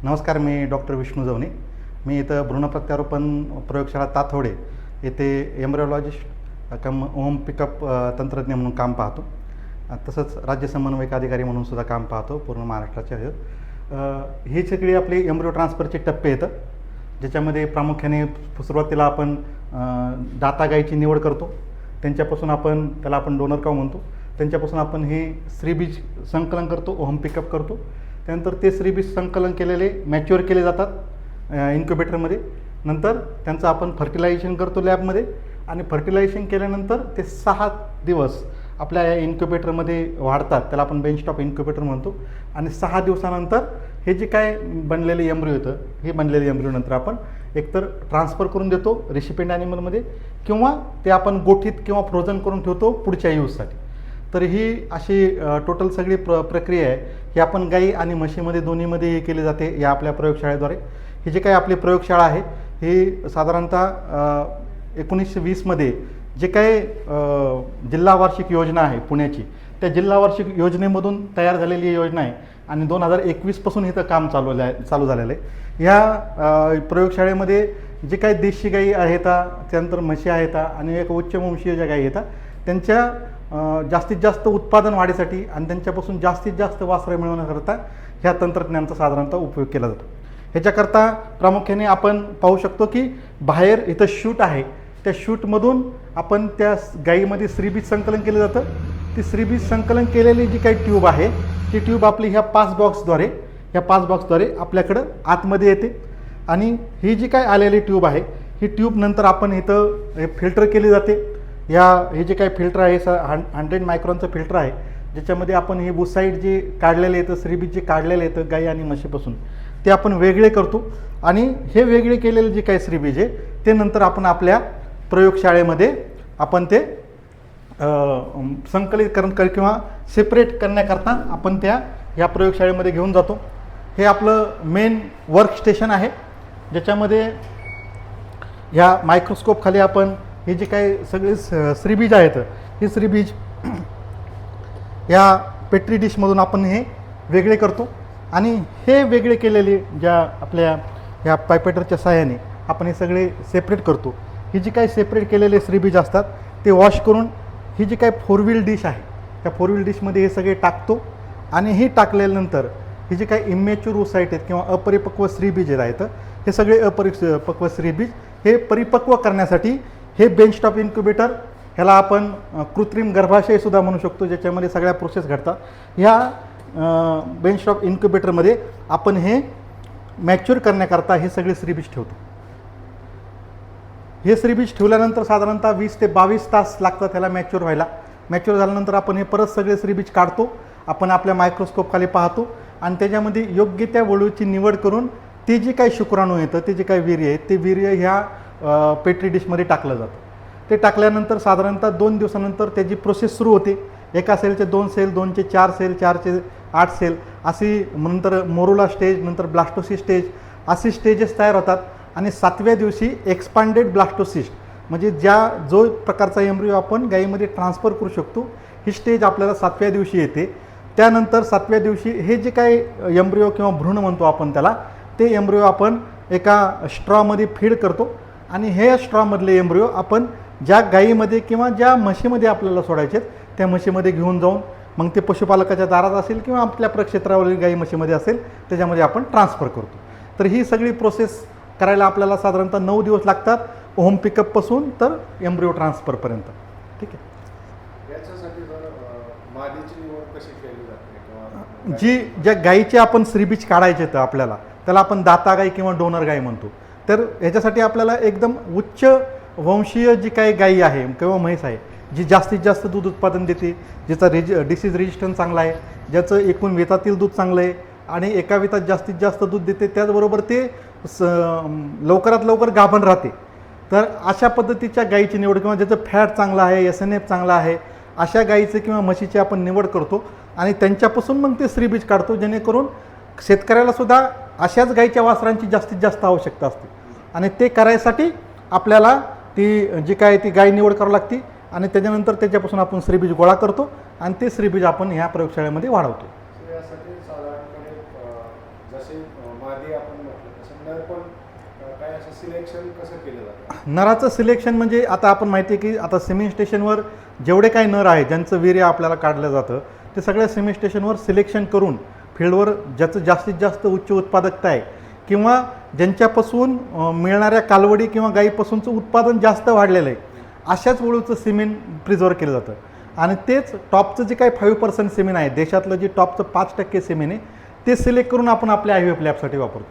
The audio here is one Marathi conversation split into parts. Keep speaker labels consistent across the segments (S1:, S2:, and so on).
S1: नमस्कार, मी डॉक्टर विष्णू जवने. मी इथं भ्रूणप्रत्यारोपण प्रयोगशाळा ताथोडे येथे एम्ब्रिओलॉजिस्ट कम ओम पिकअप तंत्रज्ञ म्हणून काम पाहतो. तसंच राज्य समन्वयक अधिकारी म्हणून सुद्धा काम पाहतो पूर्ण महाराष्ट्राच्या. ही सगळी आपली एम्ब्रिओ ट्रान्सफरचे टप्पे येतं, ज्याच्यामध्ये प्रामुख्याने सुरुवातीला आपण दाता गाईची निवड करतो. त्यांच्यापासून त्याला आपण डोनर काऊ म्हणतो. त्यांच्यापासून आपण हे श्रीबीज संकलन करतो, ओम पिकअप करतो. त्यानंतर ते श्रीबीज संकलन केलेले मॅच्युअर केले जातात इन्क्युबेटरमध्ये. नंतर त्यांचं आपण फर्टिलायझेशन करतो लॅबमध्ये, आणि फर्टिलायझेशन केल्यानंतर ते 6 दिवस आपल्या या इन्क्युबेटरमध्ये वाढतात. त्याला आपण बेंचटॉप इन्क्युबेटर म्हणतो. आणि 6 दिवसानंतर हे जे काय बनलेले एम्ब्रिओ येतं, हे बनलेले एम्ब्रिओ नंतर आपण एकतर ट्रान्सफर करून देतो रेसिपिएंट ॲनिमलमध्ये, किंवा ते आपण गोठीत किंवा फ्रोझन करून ठेवतो पुढच्या यूजसाठी. तर ही अशी टोटल सगळी प्रक्रिया आहे ही आपण गाई आणि म्हशीमध्ये दोन्हीमध्ये केली जाते या आपल्या प्रयोगशाळेद्वारे. ही जी काही आपली प्रयोगशाळा आहे ही साधारणतः 1920मध्ये जे काही जिल्हा वार्षिक योजना आहे पुण्याची, त्या जिल्हा वार्षिक योजनेमधून तयार झालेली योजना आहे. आणि 2021पासून इथं काम चालू झालेलं आहे. ह्या प्रयोगशाळेमध्ये जे काही देशी गाई आहेत, त्यानंतर म्हशी आहेत आणि एक उच्चवंशीय ज्या गाई आहेत, त्यांच्या जास्तीत जास्त उत्पादन वाढीसाठी आणि त्यांच्यापासून जास्तीत जास्त वासरे मिळवण्याकरता ह्या तंत्रज्ञानाचा साधारणतः उपयोग केला जातो. ह्याच्याकरता प्रामुख्याने आपण पाहू शकतो की बाहेर इथं शूट आहे, त्या शूटमधून आपण त्या गाईमध्ये श्रीबीज संकलन केलं जातं. ती श्रीबीज संकलन केलेली जी काही ट्यूब आहे ती ट्यूब आपली ह्या 5 बॉक्सद्वारे आपल्याकडं आतमध्ये येते. आणि ही जी काय आलेली ट्यूब आहे ही ट्यूब नंतर आपण इथं फिल्टर केली जाते. हे जे काही फिल्टर आहे 100 मायक्रॉनचं फिल्टर आहे, ज्याच्यामध्ये आपण हे बुसाईड जे काढलेले येतं, श्रीबीज जे काढलेले येतं गाई आणि म्हशीपासून, ते आपण वेगळे करतो. आणि हे वेगळे केलेले जे काही श्रीबीज आहे ते नंतर आपण आपल्या प्रयोगशाळेमध्ये आपण ते संकलित किंवा सेपरेट करण्याकरता आपण ह्या प्रयोगशाळेमध्ये घेऊन जातो. हे आपलं मेन वर्क स्टेशन आहे, ज्याच्यामध्ये ह्या मायक्रोस्कोप खाली आपण हे जे काही सगळे श्रीबीज आहेत हे श्रीबीज या पेट्री डिशमधून आपण हे वेगळे करतो. आणि हे वेगळे केलेले ज्या आपल्या ह्या पायपेटरच्या सहाय्याने आपण हे सगळे सेपरेट करतो. ही जी काही सेपरेट केलेले श्रीबीज असतात ते वॉश करून ही जी काही 4 व्हील डिश आहे त्या 4 व्हील डिशमध्ये हे सगळे टाकतो. आणि हे टाकल्यानंतर ही जी काही इमॅच्युअर ओसाईट आहेत किंवा अपरिपक्व श्रीबीज आहेत, हे सगळे अपरिपक्व श्रीबीज हे परिपक्व करण्यासाठी हे बेंचटॉप इन्क्युबेटर, ह्याला आपण कृत्रिम गर्भाशयसुद्धा म्हणू शकतो, ज्याच्यामध्ये सगळ्या प्रोसेस घडतात. ह्या बेंचटॉप इन्क्युबेटरमध्ये आपण हे मॅच्युअर करण्याकरता हे सगळे श्रीबीज ठेवतो. हे श्रीबीज ठेवल्यानंतर साधारणतः 20 ते 22 तास लागतात त्याला मॅच्युअर व्हायला. मॅच्युअर झाल्यानंतर आपण हे परत सगळे श्रीबीज काढतो, आपण आपल्या मायक्रोस्कोप खाली पाहतो आणि त्याच्यामध्ये योग्य त्या वळूची निवड करून ते जे काही शुक्राणू येतं, ते जे काही वीर्य आहे, ते वीर्य ह्या पेट्री डिशमध्ये टाकलं जातं. ते टाकल्यानंतर साधारणतः 2 दिवसानंतर त्याची प्रोसेस सुरू होते. एका सेलचे 2 सेल, 2चे 4 सेल, 4चे 8 सेल, अशी नंतर मोरुला स्टेज, नंतर ब्लास्टोसिस्ट स्टेज, अशी स्टेजेस तयार होतात. आणि 7व्या दिवशी एक्सपांडेड ब्लास्टोसिस्ट, म्हणजे जो प्रकारचा एम्ब्रिओ आपण गाईमध्ये ट्रान्सफर करू शकतो, ही स्टेज आपल्याला 7व्या दिवशी येते. त्यानंतर 7व्या दिवशी हे जे काही एम्ब्रिओ किंवा भ्रूण म्हणतो आपण त्याला, ते एम्ब्रिओ आपण एका स्ट्रॉमध्ये फीड करतो. आणि हे स्ट्रॉमधले एम्ब्रिओ आपण ज्या गाईमध्ये किंवा ज्या म्हशीमध्ये आपल्याला सोडायचे त्या म्हशीमध्ये घेऊन जाऊन मग ते पशुपालकाच्या दारात असेल किंवा आपल्या प्रक्षेत्रावरील गाई म्हशीमध्ये असेल त्याच्यामध्ये आपण ट्रान्सफर करतो. तर ही सगळी प्रोसेस करायला आपल्याला साधारणतः 9 दिवस लागतात, होम पिकअपपासून तर एम्ब्रिओ ट्रान्सफरपर्यंत. ठीक आहे.
S2: याच्यासाठी मादीची निवड कशी केली जाते?
S1: ज्या गाईचे आपण श्रीबीज काढायचे तर आपल्याला त्याला आपण दाता गाई किंवा डोनर गाई म्हणतो. तर ह्याच्यासाठी आपल्याला एकदम उच्च वंशीय जी काही गाई आहे किंवा म्हैस आहे, जी जास्तीत जास्त दूध उत्पादन देते, ज्याचा डिसीज रेजिस्टन्स चांगला आहे, ज्याचं एकूण वेतातील दूध चांगलं आहे आणि एका वेतात जास्तीत जास्त दूध देते, त्याचबरोबर ते लवकरात लवकर गाभण राहते. तर अशा पद्धतीच्या गाईची निवड किंवा ज्याचं फॅट चांगलं आहे, SNF चांगला आहे, अशा गाईचं किंवा म्हशीची आपण निवड करतो. आणि त्यांच्यापासून मग ते श्रीबीज काढतो, जेणेकरून शेतकऱ्यालासुद्धा अशाच गाईच्या वासरांची जास्तीत जास्त आवश्यकता असते. आणि ते करायसाठी आपल्याला जी काय ती गाय निवड करावी लागते. आणि त्याच्यानंतर त्याच्यापासून आपण श्रीबीज गोळा करतो आणि ते श्रीबीज आपण ह्या प्रयोगशाळेमध्ये वाढवतो.
S2: यासाठी साधारणपणे जसे मादी आपण म्हटलं तसं नर पण काय असं सिलेक्शन कसं केलं जातं?
S1: नराचं सिलेक्शन म्हणजे आता आपण माहिती आहे की आता सिमेंट स्टेशनवर जेवढे काही नर आहे ज्यांचं वीर्य आपल्याला काढलं जातं ते सगळ्या सिमेंट स्टेशनवर सिलेक्शन करून फील्डवर ज्याचं जास्तीत जास्त उच्च उत्पादकता आहे किंवा ज्यांच्यापासून मिळणाऱ्या कालवडी किंवा गाईपासूनचं उत्पादन जास्त वाढलेलं आहे अशाच वळूचं सिमेंट प्रिझर्व केलं जातं. आणि तेच टॉपचं जे काही 5% सिमेंट आहे देशातलं जे टॉपचं 5% सिमेंट आहे ते सिलेक्ट करून आपण आपल्या IVF लॅबसाठी वापरतो.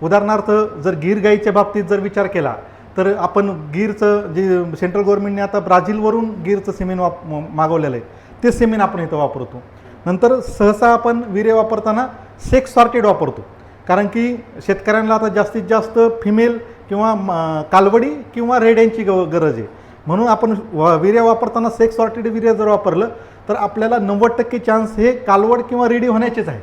S1: उदाहरणार्थ जर गीर गाईच्या बाबतीत जर विचार केला तर आपण गीरचं जे सेंट्रल गव्हर्नमेंटने आता ब्राझीलवरून गीरचं सिमेंट मागवलेलं आहे ते सिमेंट आपण इथं वापरतो. नंतर सहसा आपण वीर्य वापरताना सेक्स सॉर्टेड वापरतो कारण की शेतकऱ्यांना आता जास्तीत जास्त फिमेल किंवा कालवडी किंवा रेड्यांची गरज आहे. म्हणून आपण वीर्य वापरताना सेक्स सॉर्टेड वीर्य जर वापरलं तर आपल्याला 90% चान्स हे कालवड किंवा रेडी होण्याचेच आहे.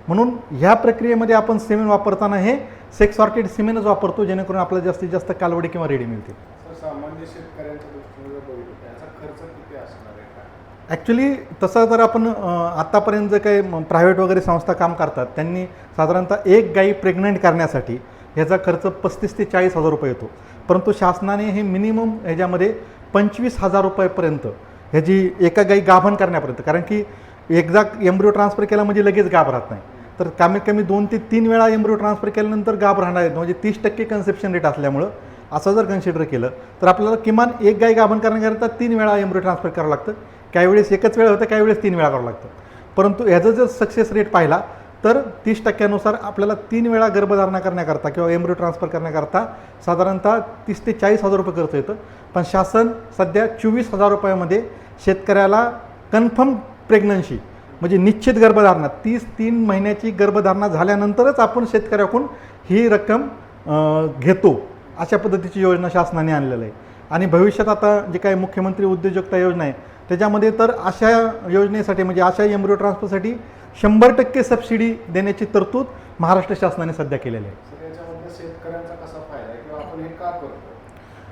S1: म्हणून ह्या प्रक्रियेमध्ये आपण सिमेंट वापरताना हे सेक्स सॉर्टेड सिमेंटच वापरतो जेणेकरून आपल्याला जास्तीत जास्त कालवडी किंवा रेडी मिळते.
S2: तर सामान्य शेतकऱ्यांच्या दृष्टीने जर बघितलं त्याचा खर्च किती असणार आहे का?
S1: ॲक्च्युली तसं जर आपण आत्तापर्यंत जे काही प्रायव्हेट वगैरे संस्था काम करतात त्यांनी साधारणतः एक गाई प्रेग्नंट करण्यासाठी ह्याचा खर्च 35,000 ते 40,000 रुपये येतो. परंतु शासनाने हे मिनिमम ह्याच्यामध्ये 25,000 रुपयेपर्यंत ह्याची एका गाई गाभण करण्यापर्यंत, कारण की एकदा एम्ब्रिओ ट्रान्सफर केला म्हणजे लगेच गाभ राहत नाही तर कमीत कमी 2 ते 3 वेळा एम्ब्रिओ ट्रान्सफर केल्यानंतर गाभ राहणार आहेत. म्हणजे 30% कन्सेप्शन रेट असल्यामुळं असं जर कन्सिडर केलं तर आपल्याला किमान एक गाय गाभण करण्याकरता 3 वेळा एम्ब्रिओ ट्रान्सफर करावं लागतं. काही वेळेस एकच वेळा होतं, काही वेळेस 3 वेळा करावं लागतं. परंतु ह्याचा जर सक्सेस रेट पाहिला तर 30% आपल्याला 3 वेळा गर्भधारणा करण्याकरता किंवा एम्ब्रिओ ट्रान्सफर करण्याकरता साधारणतः 30,000 ते 40,000 रुपये खर्च येतं. पण शासन सध्या 24,000 रुपयामध्ये शेतकऱ्याला कन्फर्म प्रेग्नन्सी म्हणजे निश्चित गर्भधारणा 3 महिन्याची गर्भधारणा झाल्यानंतरच आपण शेतकऱ्याकडून ही रक्कम घेतो अशा पद्धतीची योजना शासनाने आणलेलं आहे. आणि भविष्यात आता जे काही मुख्यमंत्री उद्योजकता योजना आहे त्याच्यामध्ये तर अशा योजनेसाठी म्हणजे अशा एम्ब्रिओ ट्रान्सफरसाठी 100% सबसिडी देण्याची तरतूद महाराष्ट्र शासनाने सध्या केलेली आहे.
S2: तर याच्यामध्ये शेतकऱ्यांचा कसा फायदा आहे किंवा आपण हे का करतो?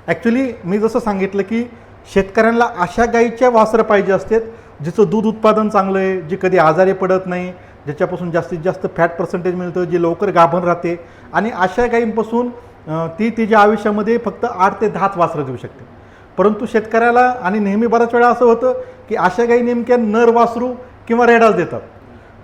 S1: ॲक्च्युली मी जसं सांगितलं की शेतकऱ्यांना अशा गाईच्या वासरं पाहिजे असतात जिचं दूध उत्पादन चांगलं आहे, जी कधी आजारी पडत नाही, ज्याच्यापासून जास्तीत जास्त फॅट पर्सेंटेज मिळतं, जी लवकर गाभण राहते आणि अशा गायींपासून ती तिच्या आयुष्यामध्ये फक्त 8 ते 10 वासरं देऊ शकते. परंतु शेतकऱ्याला आणि नेहमी बऱ्याच वेळा असं होतं की अशा गायी नेमक्या नर वासरू किंवा रेडाच देतात.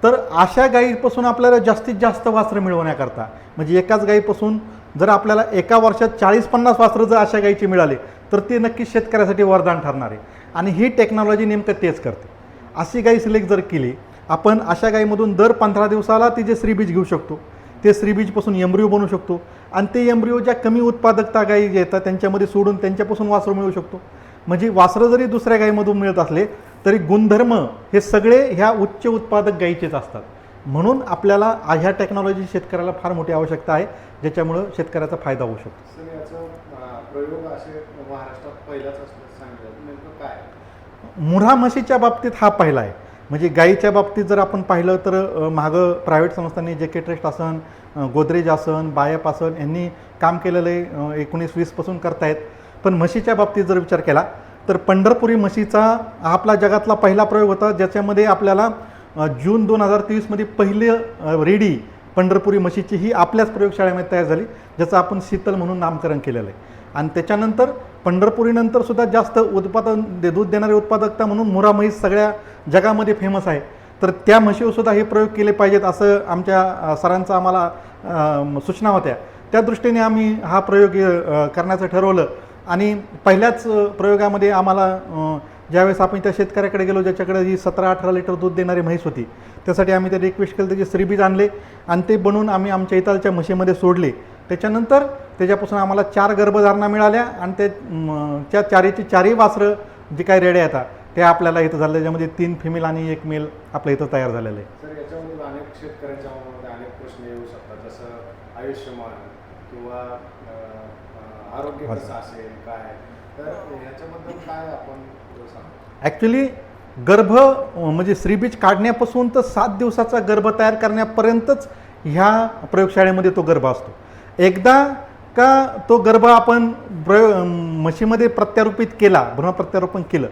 S1: तर अशा गायीपासून आपल्याला जास्तीत जास्त वासरं मिळवण्याकरता म्हणजे एकाच गायीपासून जर आपल्याला एका वर्षात 40-50 वासरं जर अशा गायीची मिळाली तर ते नक्कीच शेतकऱ्यासाठी वरदान ठरणार आहे. आणि ही टेक्नॉलॉजी नेमकं तेच करते. अशी गाई सिलेक्ट जर केली आपण अशा गाईमधून दर 15 दिवसाला तिचे श्रीबीज घेऊ शकतो. ते श्रीबीजपासून एम्ब्रिओ बनवू शकतो आणि ते एम्ब्रिओ ज्या कमी उत्पादकता गायी जे येतात त्यांच्यामध्ये सोडून त्यांच्यापासून वासरं मिळू शकतो. म्हणजे वासरं जरी दुसऱ्या गायीमधून मिळत असले तरी गुणधर्म हे सगळे ह्या उच्च उत्पादक गायीचेच असतात. म्हणून आपल्याला ह्या टेक्नॉलॉजी शेतकऱ्याला फार मोठी आवश्यकता आहे ज्याच्यामुळं शेतकऱ्याचा फायदा होऊ शकतो.
S2: सर याचं प्रयोग असे महाराष्ट्रात पहिलाच असं सांगितलं नेमकं काय?
S1: मुर्हा म्हशीच्या बाबतीत हा पहिला आहे. म्हणजे गाईच्या बाबतीत जर आपण पाहिलं तर मागं प्रायव्हेट संस्थांनी JK ट्रस्ट असन, गोदरेज असन, बायप असन यांनी काम केलेलं आहे 19-20 पासून करतायत. पण म्हशीच्या बाबतीत जर विचार केला तर पंढरपुरी म्हशीचा हा आपला जगातला पहिला प्रयोग होता ज्याच्यामध्ये आपल्याला जून 2023मध्ये पहिली रेडी पंढरपुरी म्हशीची ही आपल्याच प्रयोगशाळेमध्ये तयार झाली ज्याचं आपण शीतल म्हणून नामकरण केलेलं आहे. आणि त्याच्यानंतर पंढरपुरीनंतर सुद्धा जास्त उत्पादन दूध देणारी उत्पादकता म्हणून मुर्हा म्हैस सगळ्या जगामध्ये फेमस आहे. तर त्या म्हशीवर सुद्धा हे प्रयोग केले पाहिजेत असं आमच्या सरांचं आम्हाला सूचना होत्या. त्या दृष्टीने आम्ही हा प्रयोग करण्याचं ठरवलं. आणि पहिल्याच प्रयोगामध्ये आम्हाला ज्यावेळेस आपण त्या शेतकऱ्याकडे गेलो ज्याच्याकडे ही 17-18 लिटर दूध देणारी म्हैस होती त्यासाठी आम्ही ते रिक्वेस्ट केलं, त्याचे श्रीबीज आणले आणि ते बनवून आम्ही आमच्या इथालच्या म्हशीमध्ये सोडले. त्याच्यानंतर त्याच्यापासून आम्हाला 4 गर्भधारणा मिळाल्या आणि त्या 4ची वासरं जी काही रेड्या येतात ते आपल्याला इथं झालं. त्याच्यामध्ये 3 फिमेल आणि 1 मेल आपल्या इथं तयार झालेलं आहे.
S2: सर याच्यामधून अनेक शेतकऱ्यांच्या मनामध्ये अनेक प्रश्न येऊ शकतात जसं आयुष्यमान किंवा आरोग्य कसं असेल काय, तर याच्याबद्दल काय आपण सांगू?
S1: ॲक्च्युली गर्भ म्हणजे श्रीबीज काढण्यापासून तर 7 दिवसाचा गर्भ तयार करण्यापर्यंतच ह्या प्रयोगशाळेमध्ये तो गर्भ असतो. एकदा का तो गर्भ आपण म्हशीमध्ये प्रत्यारोपित केला, भ्रूण प्रत्यारोपण केलं,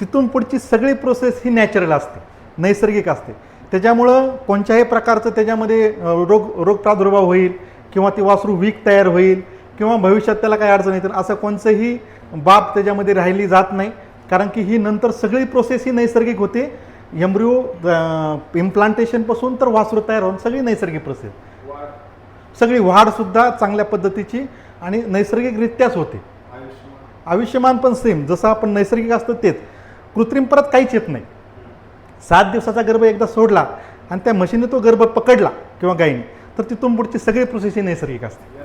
S1: तिथून पुढची सगळी प्रोसेस ही नॅचरल असते, नैसर्गिक असते. त्याच्यामुळं कोणत्याही प्रकारचं त्याच्यामध्ये रोग प्रादुर्भाव होईल किंवा ती वासरू वीक तयार होईल किंवा भविष्यात त्याला काही अडचण येतील असं कोणचंही बाब त्याच्यामध्ये राहिली जात नाही. कारण की ही नंतर सगळी प्रोसेस ही नैसर्गिक होते. एम्ब्रिओ इम्प्लांटेशनपासून तर वासरू तयार होऊन सगळी नैसर्गिक प्रोसेस, सगळी वाढसुद्धा चांगल्या पद्धतीची आणि नैसर्गिकरित्याच होते. आयुष्यमान पण सेम जसं आपण नैसर्गिक असतं तेच, कृत्रिम परत काहीच येत नाही. 7 दिवसाचा गर्भ एकदा सोडला आणि त्या म्हशीने तो गर्भ पकडला किंवा गायीने, तर तिथून पुढची सगळी प्रोसेस ही नैसर्गिक असते.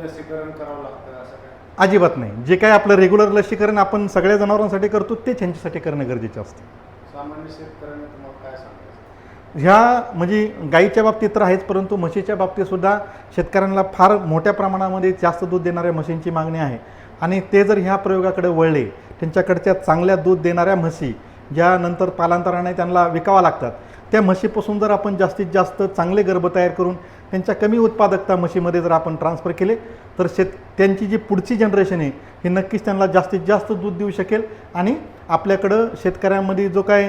S2: लसीकरण करावं लागतं असं काय?
S1: अजिबात नाही. जे काय आपलं रेग्युलर लसीकरण आपण सगळ्या जनावरांसाठी करतो ते त्यांच्यासाठी करणं गरजेचं असतं.
S2: सामान्य शेतकऱ्यांना तुम्हाला काय सांगायचं?
S1: ह्या म्हणजे गाईच्या बाबतीत तर आहेच, परंतु म्हशीच्या बाबतीत सुद्धा शेतकऱ्यांना फार मोठ्या प्रमाणामध्ये जास्त दूध देणाऱ्या म्हशींची मागणी आहे. आणि ते जर ह्या प्रयोगाकडे वळले, त्यांच्याकडच्या चांगल्या दूध देणाऱ्या म्हशी ज्या नंतर कालांतराने त्यांना विकाव्या लागतात, त्या म्हशीपासून जर आपण जास्तीत जास्त चांगले गर्भ तयार करून त्यांच्या कमी उत्पादकता म्हशीमध्ये जर आपण ट्रान्सफर केले, तर त्यांची जी पुढची जनरेशन आहे ही नक्कीच त्यांना जास्तीत जास्त दूध देऊ शकेल. आणि आपल्याकडं शेतकऱ्यांमध्ये जो काय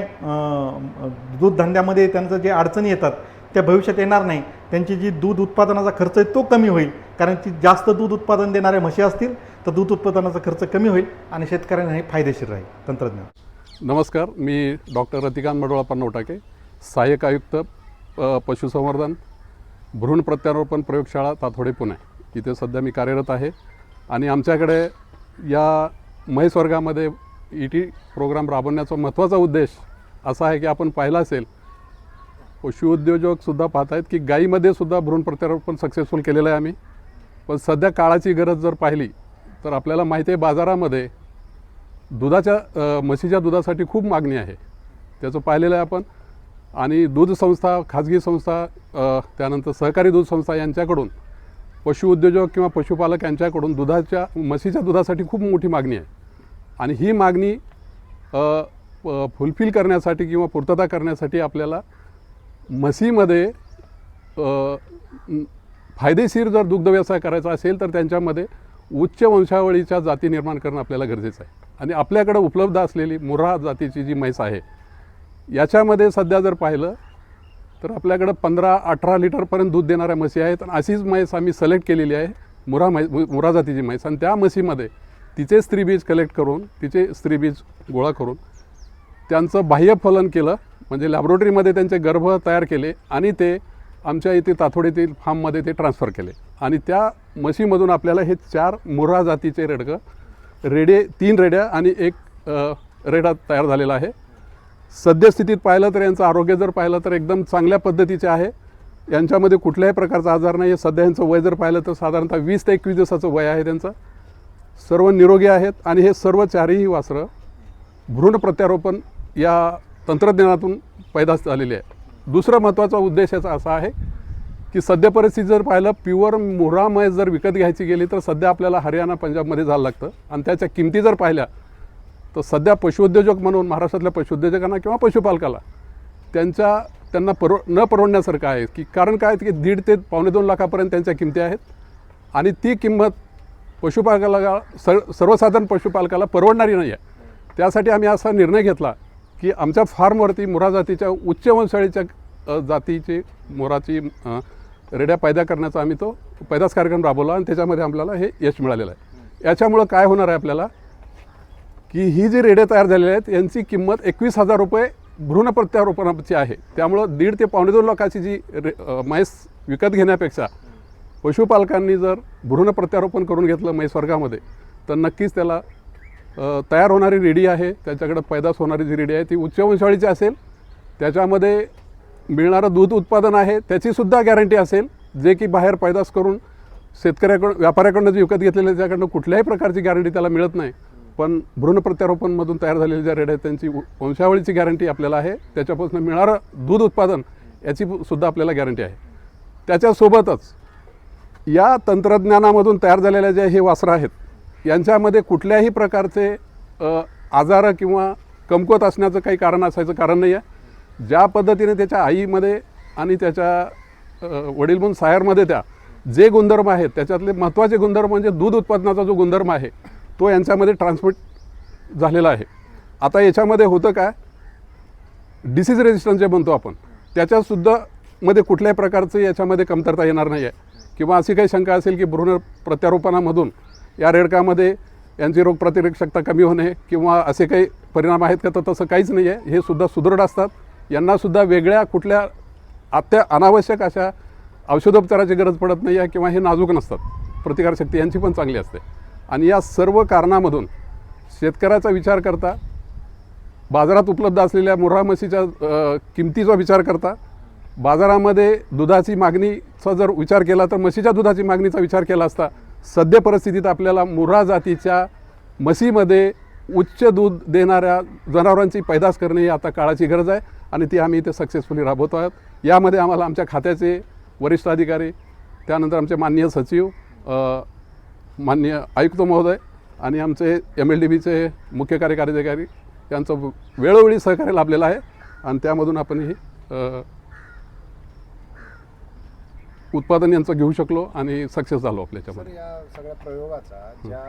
S1: दूध धंद्यामध्ये त्यांचं जे अडचणी येतात त्या भविष्यात येणार नाही. त्यांची जी दूध उत्पादनाचा खर्च आहे तो कमी होईल, कारण ती जास्त दूध उत्पादन देणाऱ्या म्हशी असतील तर दूध उत्पादनाचा खर्च कमी होईल आणि शेतकऱ्यांना हे फायदेशीर राहील तंत्रज्ञान.
S3: नमस्कार, मी डॉक्टर रतिकांत मडोळा पन्नवटाके, सहाय्यक आयुक्त पशुसंवर्धन, भ्रूण प्रत्यारोपण प्रयोगशाळा ताथोडे, पुणे इथे सध्या मी कार्यरत आहे. आणि आमच्याकडे या म्हैस वर्गामध्ये ET प्रोग्राम राबवण्याचा महत्त्वाचा उद्देश असा आहे की आपण पाहिलं असेल, पशुउद्योजकसुद्धा पाहत आहेत की गाईमध्ये सुद्धा भ्रूण प्रत्यारोपण सक्सेसफुल केलेलं आहे आम्ही. पण सध्या काळाची गरज जर पाहिली तर आपल्याला माहिती आहे बाजारामध्ये म्हशीच्या दुधासाठी खूप मागणी आहे, त्याचं पाहिलेलं आहे आपण. आणि दूध संस्था, खाजगी संस्था, त्यानंतर सहकारी दूध संस्था यांच्याकडून, पशुउद्योजक किंवा पशुपालक यांच्याकडून म्हशीच्या दुधासाठी खूप मोठी मागणी आहे. आणि ही मागणी फुलफिल करण्यासाठी किंवा पूर्तता करण्यासाठी आपल्याला म्हशीमध्ये फायदेशीर जर दुग्ध व्यवसाय करायचा असेल तर त्यांच्यामध्ये उच्च वंशावळीच्या जाती निर्माण करणं आपल्याला गरजेचं आहे. आणि आपल्याकडे उपलब्ध असलेली मुर्रा जातीची जी म्हैस आहे याच्यामध्ये सध्या जर पाहिलं तर आपल्याकडं 15-18 लिटरपर्यंत दूध देणाऱ्या म्हशी आहेत. आणि अशीच म्हैस आम्ही सिलेक्ट केलेली आहे, मुर्रा जातीची म्हैस. आणि त्या म्हशीमध्ये तिचे स्त्रीबीज कलेक्ट करून, तिचे स्त्रीबीज गोळा करून त्यांचं बाह्यफलन केलं, म्हणजे लॅबोरेटरीमध्ये त्यांचे गर्भ तयार केले आणि ते आमच्या इथे ताथोडीतील फार्ममध्ये ते ट्रान्सफर केले. आणि त्या म्हशीमधून आपल्याला हे 4 मुर्रा जातीचे रेडे 3 रेड्या आणि 1 रेडा तयार झालेला आहे. सद्यस्थितीत पाहिलं तर यांचं आरोग्य जर पाहिलं तर एकदम चांगल्या पद्धतीचे आहे. यांच्यामध्ये कुठल्याही प्रकारचा आजार नाही आहे. सध्या यांचं वय जर पाहिलं तर साधारणतः 20 ते 21 दिवसाचं वय आहे त्यांचं. सर्व निरोगी आहेत आणि हे सर्व 4ही वासरं भ्रूण प्रत्यारोपण या तंत्रज्ञानातून पैदास झालेली आहे. दुसरा महत्त्वाचा उद्देश याचा असा आहे की सध्या परिस्थिती जर पाहिलं, प्युअर मुर्रा म्हैस जर विकत घ्यायची गेली तर सध्या आपल्याला हरियाणा, पंजाबमध्ये जायला लागतं. आणि त्याच्या किमती जर पाहिल्या तर सध्या पशुउद्योजक म्हणून महाराष्ट्रातल्या पशुउद्योजकांना किंवा पशुपालकाला त्यांना न परवडण्यासारखं आहे. की कारण काय की 1.5 ते 2.25 लाखापर्यंत त्यांच्या किमती आहेत. आणि ती किंमत पशुपालकाला, सर्वसाधारण पशुपालकाला परवडणारी नाही आहे. त्यासाठी आम्ही असा निर्णय घेतला की आमच्या फार्मवरती मुर्रा जातीच्या उच्च वंशावळीच्या जातीची मोराची रेड्या पैदा करण्याचा आम्ही तो पैदास कार्यक्रम राबवला आणि त्याच्यामध्ये आपल्याला हे यश मिळालेलं आहे. याच्यामुळं काय होणार आहे आपल्याला की ही जी रेड्या तयार झालेल्या आहेत यांची किंमत 21,000 रुपये भ्रूण प्रत्यारोपणाची आहे. त्यामुळं 1.5 ते 2.25 लाखाची जी म्हैस विकत घेण्यापेक्षा पशुपालकांनी जर भ्रूण प्रत्यारोपण करून घेतलं म्हैस वर्गामध्ये तर नक्कीच त्याला तयार होणारी रेडी आहे, त्याच्याकडे पैदास होणारी जी रेडी आहे ती उच्च वंशावळीची असेल. त्याच्यामध्ये मिळणारं दूध उत्पादन आहे त्याचीसुद्धा गॅरंटी असेल, जे की बाहेर पैदास करून व्यापाऱ्याकडनं जे विकत घेतलेले त्याच्याकडनं कुठल्याही प्रकारची गॅरंटी त्याला मिळत नाही. पण भ्रूण प्रत्यारोपणमधून तयार झालेल्या ज्या रेड्या आहेत त्यांची वंशावळीची गॅरंटी आपल्याला आहे. त्याच्यापासून मिळणारं दूध उत्पादन याची सुद्धा आपल्याला गॅरंटी आहे. त्याच्यासोबतच या तंत्रज्ञानामधून तयार झालेल्या ज्या हे वासरं आहेत यांच्यामध्ये कुठल्याही प्रकारचे आजार किंवा कमकुवत असण्याचं काही कारण असायचं कारण नाही आहे. ज्या पद्धतीने त्याच्या आईमध्ये आणि त्याच्या वडील म्हणून सायरमध्ये त्या जे गुणधर्म आहेत त्याच्यातले महत्त्वाचे गुणधर्म म्हणजे दूध उत्पादनाचा जो गुणधर्म आहे तो यांच्यामध्ये ट्रान्समिट झालेला आहे. आता याच्यामध्ये होतं काय, डिसीज रेजिस्टन्स जे म्हणतो आपण, त्याच्यासुद्धा मध्ये कुठल्याही प्रकारचं याच्यामध्ये कमतरता येणार नाही आहे. किंवा अशी काही शंका असेल की भ्रूण प्रत्यारोपणामधून या रेडकामध्ये यांची रोगप्रतिकारक शक्ती कमी होणे किंवा असे काही परिणाम आहेत का, तर तसं काहीच नाही आहे. हे सुद्धा सुदृढ असतात. यांनासुद्धा वेगळ्या कुठल्या अनावश्यक अशा औषधोपचाराची गरज पडत नाही आहे किंवा हे नाजूक नसतात. प्रतिकारशक्ती यांची पण चांगली असते. आणि या सर्व कारणामधून शेतकऱ्याचा विचार करता, बाजारात उपलब्ध असलेल्या मुर्रा म्हशीच्या किमतीचा विचार करता, बाजारामध्ये दुधाची मागणीचा जर विचार केला तर म्हशीच्या दुधाची मागणीचा विचार केला असता सद्य परिस्थितीत आपल्याला मुर्रा जातीच्या म्हशीमध्ये उच्च दूध देणाऱ्या जनावरांची पैदास करणे ही आता काळाची गरज आहे आणि ती आम्ही इथे सक्सेसफुली राबवतो आहोत. यामध्ये आम्हाला आमच्या खात्याचे वरिष्ठ अधिकारी, त्यानंतर आमचे माननीय सचिव, माननीय आयुक्त महोदय आणि आमचे MLDBचे मुख्य कार्यकारी अधिकारी यांचं वेळोवेळी सहकार्य लाभलेलं आहे आणि त्यामधून आपण ही उत्पादन यांचं घेऊ शकलो आणि सक्सेस झालो
S2: सर,
S3: आपल्याच्यामध्ये.
S2: या सगळ्या प्रयोगाचा ज्या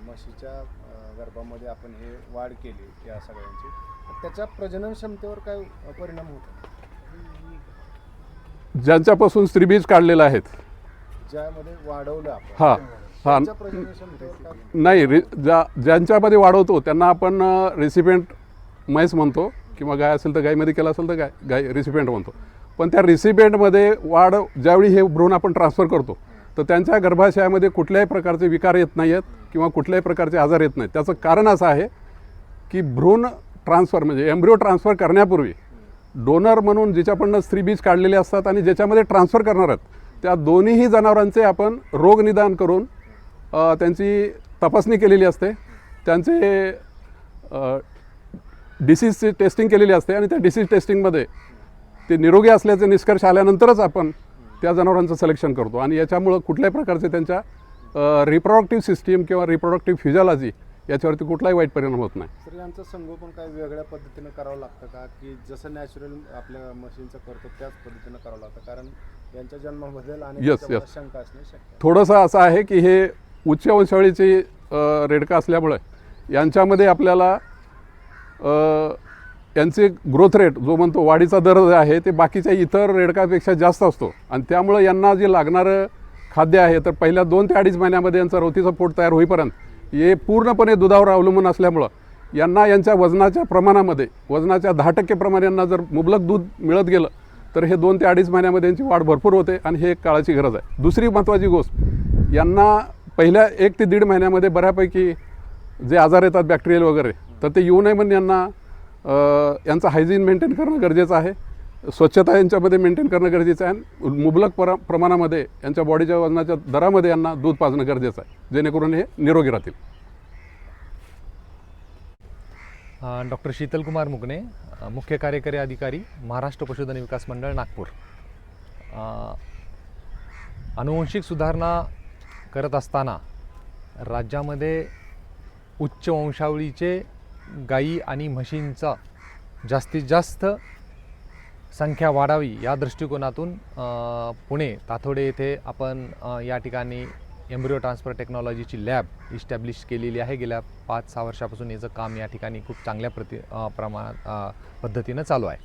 S2: म्हशीच्या गर्भामध्ये आपण हे वाढ केली या सगळ्यांची, तर त्याच्या प्रजनन क्षमतेवर काय परिणाम होतो?
S3: ज्यांच्यापासून स्त्रीबीज काढलेलं आहेत,
S2: ज्यामध्ये वाढवलं आपण,
S3: हां हां
S2: त्याच्या प्रजनन क्षमतेवर काय?
S3: नाही, ज्यांच्यामध्ये वाढवतो त्यांना आपण रेसिपेंट म्हैस म्हणतो किंवा गाय असेल तर गायमध्ये केला असेल तर गाय रेसिपेंट म्हणतो. पण त्या रेसिपेंटमध्ये वाढ ज्यावेळी हे भ्रूण आपण ट्रान्सफर करतो तर त्यांच्या गर्भाशयामध्ये कुठल्याही प्रकारचे विकार येत नाही आहेत किंवा कुठल्याही प्रकारचे आजार येत नाहीत. त्याचं कारण असं आहे की भ्रूण ट्रान्सफर म्हणजे एम्ब्रिओ ट्रान्सफर करण्यापूर्वी डोनर म्हणून ज्याच्याकडनं स्त्रीबीज काढलेले असतात आणि ज्याच्यामध्ये ट्रान्सफर करणार आहेत त्या दोन्हीही जनावरांचे आपण रोगनिदान करून त्यांची तपासणी केलेली असते, त्यांचे डिसीजची टेस्टिंग केलेली असते आणि त्या डिसीज टेस्टिंगमध्ये ते निरोगी असल्याचे निष्कर्ष आल्यानंतरच आपण त्या जनावरांचं सिलेक्शन करतो आणि याच्यामुळं कुठल्याही प्रकारचे त्यांच्या रिप्रोडक्टिव्ह सिस्टीम किंवा रिप्रोडक्टिव्ह फिजिओलॉजी याच्यावरती कुठलाही वाईट परिणाम होत नाही.
S2: तर यांचं संगोपन काय वेगळ्या पद्धतीनं करावं लागतं का, की जसं नॅचरल आपल्या मशीनचं करतो त्याच पद्धतीनं करावं लागतं? कारण यांच्या जन्माबद्दल आणि
S3: Yes.
S2: शंका असणे शक्य आहे.
S3: थोडंसं असं आहे की हे उच्च वंशावळीची रेडका असल्यामुळे यांच्यामध्ये आपल्याला यांचे ग्रोथ रेट जो म्हणतो वाढीचा दर आहे ते बाकीच्या इतर रेडकापेक्षा जास्त असतो आणि त्यामुळं यांना जे लागणारं खाद्य आहे तर पहिल्या 2 ते 2.5 महिन्यामध्ये यांचा रवतीचं पोट तयार होईपर्यंत हे पूर्णपणे दुधावर अवलंबून असल्यामुळं यांना यांच्या वजनाच्या प्रमाणामध्ये वजनाच्या 10% प्रमाणे यांना जर मुबलक दूध मिळत गेलं तर हे 2 ते 2.5 महिन्यामध्ये यांची वाढ भरपूर होते आणि हे एक काळाची गरज आहे. दुसरी महत्त्वाची गोष्ट, यांना पहिल्या 1 ते 1.5 महिन्यामध्ये बऱ्यापैकी जे आजार येतात बॅक्टेरियल वगैरे तर ते येऊ नये म्हणून यांचं हायजीन मेंटेन करणं गरजेचं आहे, स्वच्छता यांच्यामध्ये मेंटेन करणं गरजेचं आहे आणि मुबलक प्रमाणामध्ये यांच्या बॉडीच्या वजनाच्या दरामध्ये यांना दूध पाजणं गरजेचं आहे जेणेकरून हे निरोगी राहतील.
S4: डॉक्टर शीतलकुमार मुगणे, मुख्य कार्यकारी अधिकारी, महाराष्ट्र पशुधन विकास मंडळ, नागपूर. अनुवंशिक सुधारणा करत असताना राज्यामध्ये उच्च वंशावळीचे गायी आणि म्हशींचा जास्तीत जास्त संख्या वाढावी या दृष्टिकोनातून पुणे ताथोडे येथे आपण या ठिकाणी एम्ब्रिओ ट्रान्सफर टेक्नॉलॉजीची लॅब इस्टॅब्लिश केलेली आहे. गेल्या 5-6 वर्षापासून याचं काम या ठिकाणी खूप चांगल्या पद्धतीनं चालू आहे.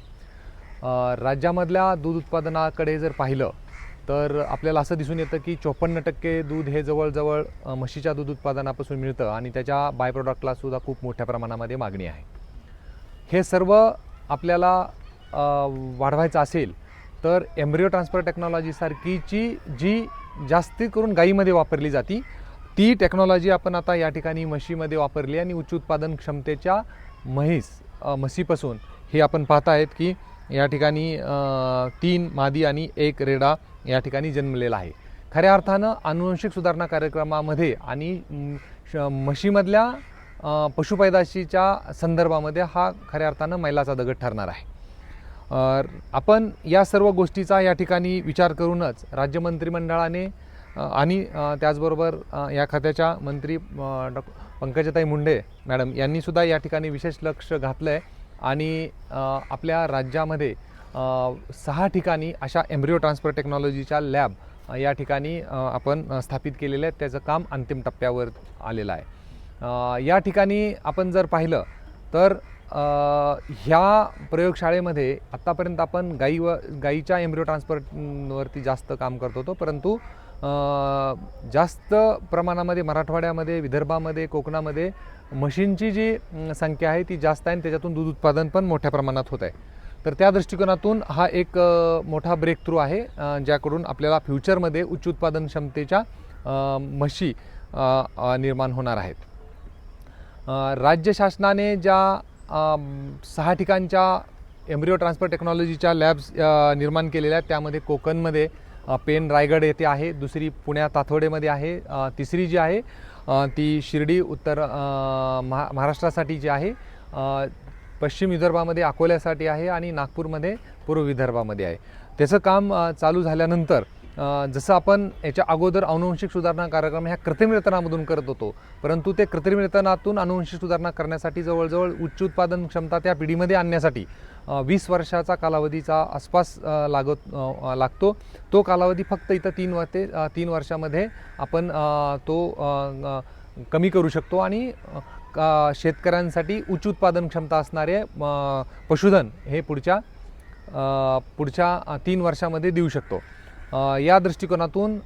S4: राज्यामधल्या दूध उत्पादनाकडे जर पाहिलं तर आपल्याला असं दिसून येतं की 54% दूध हे जवळजवळ म्हशीच्या दूध उत्पादनापासून मिळतं आणि त्याच्या बाय प्रोडक्टला सुद्धा खूप मोठ्या प्रमाणामध्ये मागणी आहे. हे सर्व आपल्याला वाढवायचं असेल तर एम्ब्रिओ ट्रान्सफर टेक्नॉलॉजीसारखीची जी जास्ती करून गायीमध्ये वापरली जाती ती टेक्नॉलॉजी आपण आता या ठिकाणी म्हशीमध्ये वापरली आणि उच्च उत्पादन क्षमतेच्या म्हशीपासून हे आपण पाहत आहेत की या ठिकाणी 3 मादी आणि 1 रेडा या ठिकाणी जन्मलेला आहे. खऱ्या अर्थानं अनुवंशिक सुधारणा कार्यक्रमामध्ये आणि म्हशीमधल्या पशुपैदाशीच्या संदर्भामध्ये हा खऱ्या अर्थानं मैलाचा दगड ठरणार आहे. आपण या सर्व गोष्टीचा या ठिकाणी विचार करूनच राज्य मंत्रिमंडळाने आणि त्याचबरोबर या खात्याच्या मंत्री पंकजाताई मुंडे मॅडम यांनीसुद्धा या ठिकाणी विशेष लक्ष घातलं आहे आणि आपल्या राज्यामध्ये 6 ठिकाणी अशा एम्ब्रिओ ट्रान्सफर टेक्नॉलॉजीच्या लॅब या ठिकाणी आपण स्थापित केलेल्या आहेत. त्याचं काम अंतिम टप्प्यावर आलेलं आहे. या ठिकाणी आपण जर पाहिलं तर ह्या प्रयोगशाळेमध्ये आत्तापर्यंत आपण गाईच्या एम्ब्रिओ ट्रान्सफरवरती जास्त काम करत होतो, परंतु जास्त प्रमाणामध्ये मराठवाड्यामध्ये, विदर्भामध्ये, कोकणामध्ये म्हशींची जी संख्या आहे ती जास्त आहे आणि त्याच्यातून दूध उत्पादन पण मोठ्या प्रमाणात होत आहे. तर त्या दृष्टिकोनातून हा एक मोठा ब्रेक थ्रू आहे, ज्याकडून आपल्याला फ्युचरमध्ये उच्च उत्पादन क्षमतेच्या म्हशी निर्माण होणार आहेत. राज्य शासनाने ज्या 6 ठिकाणच्या एम्ब्रिओ ट्रान्सफर टेक्नॉलॉजीच्या लॅब्स निर्माण केलेल्या आहेत, त्यामध्ये कोकणमध्ये पेन रायगड येथे आहे, दुसरी पुण्यात ताथोडेमध्ये आहे, तिसरी जी आहे ती शिर्डी उत्तर महाराष्ट्रासाठी जी आहे, पश्चिम विदर्भामध्ये अकोल्यासाठी आहे आणि नागपूरमध्ये पूर्व विदर्भामध्ये आहे. त्याचं काम चालू झाल्यानंतर जसं आपण याच्या अगोदर अनुवंशिक सुधारणा कार्यक्रम ह्या कृत्रिम रेतनामधून करत होतो, परंतु ते कृत्रिम रेतनातून अनुवंशिक सुधारणा करण्यासाठी जवळजवळ उच्च उत्पादन क्षमता त्या पिढीमध्ये आणण्यासाठी 20 वर्षाचा कालावधीचा आसपास लागतो. तो कालावधी फक्त इथं 3 वर्षामध्ये आपण तो कमी करू शकतो आणि शेतकऱ्यांसाठी उच्च उत्पादन क्षमता असणारे पशुधन हे पुढच्या 3 वर्षामध्ये देऊ शकतो. या दृष्टिकोनातून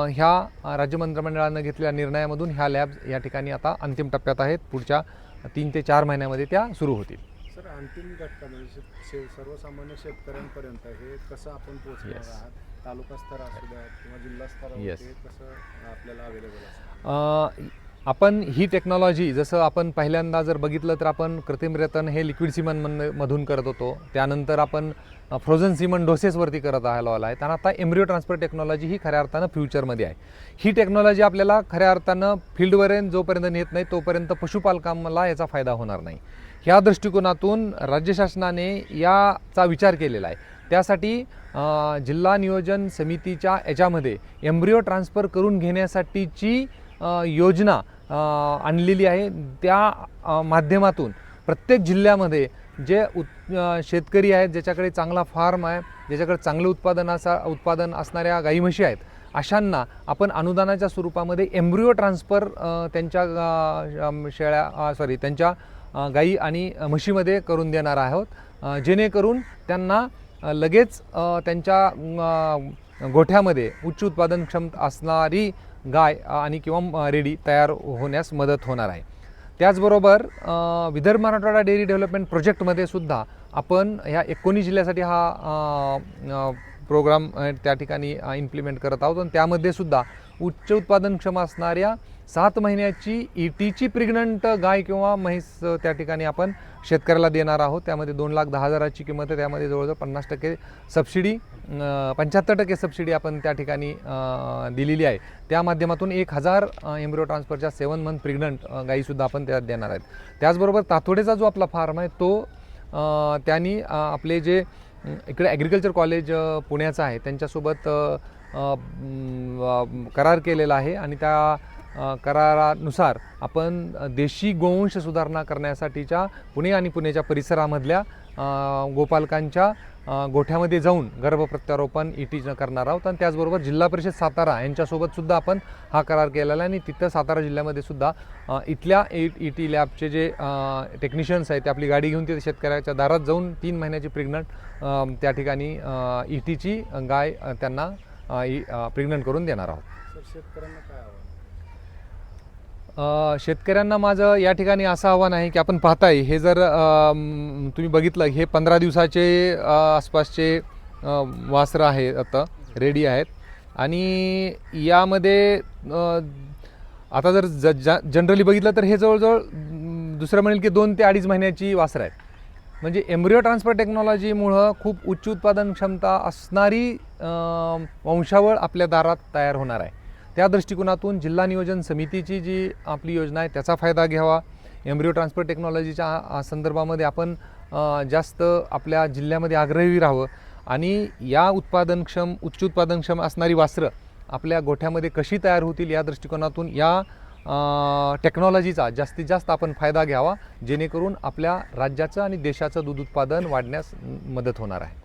S4: ह्या राज्य मंत्रिमंडळानं घेतलेल्या निर्णयामधून ह्या लॅब्स या ठिकाणी आता अंतिम टप्प्यात आहेत. पुढच्या 3 ते 4 महिन्यामध्ये त्या सुरू होतील.
S2: सर, अंतिम घटकामध्ये सर्वसामान्य शेतकऱ्यांपर्यंत हे कसं आपण पोहोचणार आहात? तालुका स्तर असू द्या किंवा जिल्हा स्तरावर कसं आपल्याला अवेलेबल असतं?
S4: आपण ही टेक्नॉलॉजी जसं आपण पहिल्यांदा जर बघितलं तर आपण कृत्रिम रेतन हे लिक्विड सिमन मधून करत होतो, त्यानंतर आपण फ्रोझन सिमन डोसेसवरती करत आलो आहे, आणि आता एम्ब्रिओ ट्रान्सफर टेक्नॉलॉजी ही खऱ्या अर्थानं फ्युचरमध्ये आहे. ही टेक्नॉलॉजी आपल्याला खऱ्या अर्थानं फील्डवरून जोपर्यंत नेत नाही तोपर्यंत पशुपालकांना याचा फायदा होणार नाही. ह्या दृष्टिकोनातून राज्य शासनाने याचा विचार केलेला आहे. त्यासाठी जिल्हा नियोजन समितीच्या याच्यामध्ये एम्ब्रिओ ट्रान्सफर करून घेण्यासाठीची योजना आणलेली आहे. त्या माध्यमातून प्रत्येक जिल्ह्यामध्ये जे शेतकरी आहेत, ज्याच्याकडे चांगला फार्म आहे, ज्याच्याकडे चांगलं उत्पादन असणाऱ्या गाई म्हशी आहेत, अशांना आपण अनुदानाच्या स्वरूपामध्ये एम्ब्रिओ ट्रान्सफर त्यांच्या त्यांच्या गाई आणि म्हशीमध्ये करून देणार आहोत, जेणेकरून त्यांना लगेच त्यांच्या गोठ्यामध्ये उच्च उत्पादन क्षमता असणारी गाय आणि किंवा रेडी तयार होण्यास मदत होणार आहे. त्याचबरोबर विदर्भ मराठवाडा डेअरी डेव्हलपमेंट प्रोजेक्टमध्ये सुद्धा आपण ह्या 19 जिल्ह्यासाठी हा प्रोग्राम त्या ठिकाणी इम्प्लिमेंट करत आहोत आणि त्यामध्ये सुद्धा उच्च उत्पादनक्षम असणाऱ्या 7 महिन्याची ETची प्रेग्नंट गाय किंवा म्हैस त्या ठिकाणी आपण शेतकऱ्याला देणार आहोत. त्यामध्ये 2,10,000ची किंमत आहे. त्यामध्ये जवळजवळ 50% सबसिडी, 75% सबसिडी आपण त्या ठिकाणी दिलेली आहे. त्या माध्यमातून 1,000 एम्ब्रिओ ट्रान्सफरच्या 7 मंथ प्रेग्नंट गायीसुद्धा आपण त्यात देणार आहेत. त्याचबरोबर ताथोडेचा जो आपला फार्म आहे तो त्यांनी आपले जे इकडे ॲग्रिकल्चर कॉलेज पुण्याचं आहे त्यांच्यासोबत करार केलेला आहे आणि त्या करारानुसार आपण देशी गोवंश सुधारणा करण्यासाठीच्या पुणे आणि पुण्याच्या परिसरामधल्या गोपालकांच्या गोठ्यामध्ये जाऊन गर्भप्रत्यारोपण ET करणार आहोत. आणि त्याचबरोबर जिल्हा परिषद सातारा यांच्यासोबतसुद्धा आपण हा करार केलेला आहे आणि तिथं सातारा जिल्ह्यामध्ये सुद्धा इथल्या ET लॅबचे जे टेक्निशियन्स आहेत ते आपली गाडी घेऊन तिथे शेतकऱ्याच्या दारात जाऊन 3 महिन्याची प्रेग्नंट त्या ठिकाणी ETची गाय त्यांना प्रेग्नंट करून देणार आहोत.
S2: सर, शेतकऱ्यांना काय आव्हान?
S4: शेतकऱ्यांना माझं या ठिकाणी असं आव्हान आहे की आपण पाहताय हे जर तुम्ही बघितलं हे 15 दिवसाचे आसपासचे वासरं आहेत, आता रेडी आहेत आणि यामध्ये आता जर जनरली बघितलं तर हे जवळजवळ दुसरं म्हणेल की 2 ते 2.5 महिन्याची वासरं आहेत. म्हणजे एम्ब्रिओ ट्रान्सफर टेक्नॉलॉजीमुळं खूप उच्च उत्पादन क्षमता असणारी वंशावळ आपल्या दारात तयार होणार आहे. त्या दृष्टिकोनातून जिल्हा नियोजन समितीची जी आपली योजना आहे त्याचा फायदा घ्यावा. एम्ब्रिओ ट्रान्सफर टेक्नॉलॉजीच्या संदर्भामध्ये आपण जास्त आपल्या जिल्ह्यामध्ये आग्रही राहावं आणि या उच्च उत्पादनक्षम असणारी वासरं आपल्या गोठ्यामध्ये कशी तयार होतील या दृष्टिकोनातून या टेक्नॉलॉजीचा जास्तीत जास्त आपण फायदा घ्यावा, जेणेकरून आपल्या राज्याचं आणि देशाचं दूध उत्पादन वाढण्यास मदत होणार आहे.